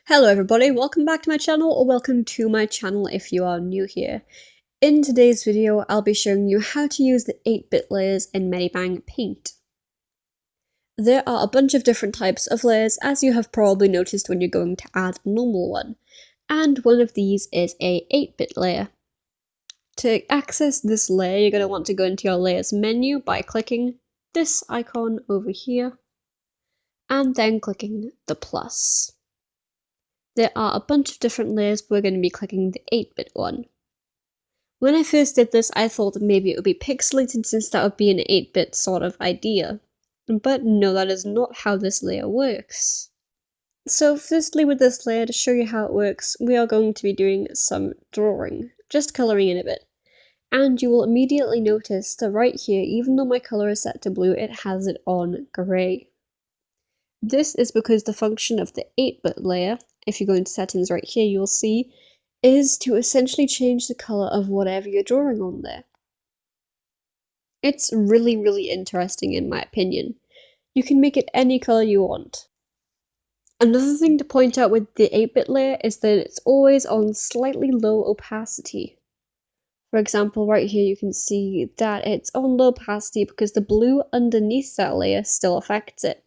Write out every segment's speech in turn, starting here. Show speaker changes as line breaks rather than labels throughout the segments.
Hello everybody, welcome back to my channel, or welcome to my channel if you are new here. In today's video, I'll be showing you how to use the 8-bit layers in Medibang Paint. There are a bunch of different types of layers, as you have probably noticed when you're going to add a normal one, and one of these is a 8-bit layer. To access this layer, you're going to want to go into your layers menu by clicking this icon over here, and then clicking the plus. There are a bunch of different layers, but we're going to be clicking the 8-bit one. When I first did this, I thought that maybe it would be pixelated since that would be an 8-bit sort of idea. But no, that is not how this layer works. So firstly with this layer, to show you how it works, we are going to be doing some drawing, just colouring in a bit. And you will immediately notice that right here, even though my colour is set to blue, it has it on grey. This is because the function of the 8-bit layer, if you go into settings right here, you'll see, is to essentially change the colour of whatever you're drawing on there. It's really interesting in my opinion. You can make it any colour you want. Another thing to point out with the 8-bit layer is that it's always on slightly low opacity. For example, right here you can see that it's on low opacity because the blue underneath that layer still affects it.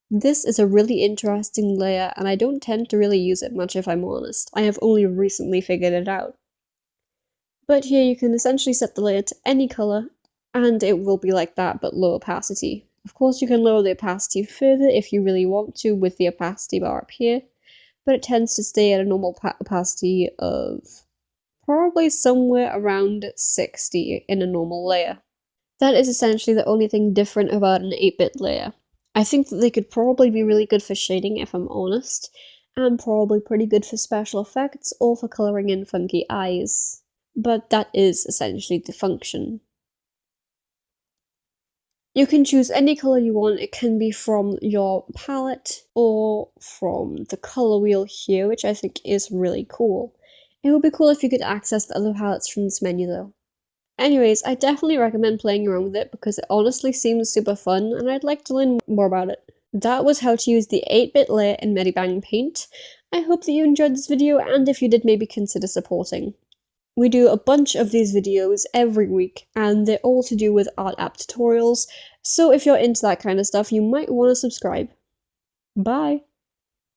This is a really interesting layer, and I don't tend to really use it much if I'm honest. I have only recently figured it out. But here you can essentially set the layer to any colour, and it will be like that, but low opacity. Of course you can lower the opacity further if you really want to with the opacity bar up here, but it tends to stay at a normal opacity of probably somewhere around 60 in a normal layer. That is essentially the only thing different about an 8-bit layer. I think that they could probably be really good for shading if I'm honest, and probably pretty good for special effects or for colouring in funky eyes. But that is essentially the function. You can choose any colour you want. It can be from your palette or from the colour wheel here, which I think is really cool. It would be cool if you could access the other palettes from this menu though. Anyways, I definitely recommend playing around with it because it honestly seems super fun and I'd like to learn more about it. That was how to use the 8-bit layer in Medibang Paint. I hope that you enjoyed this video, and if you did, maybe consider supporting. We do a bunch of these videos every week, and they're all to do with art app tutorials, so if you're into that kind of stuff, you might want to subscribe. Bye!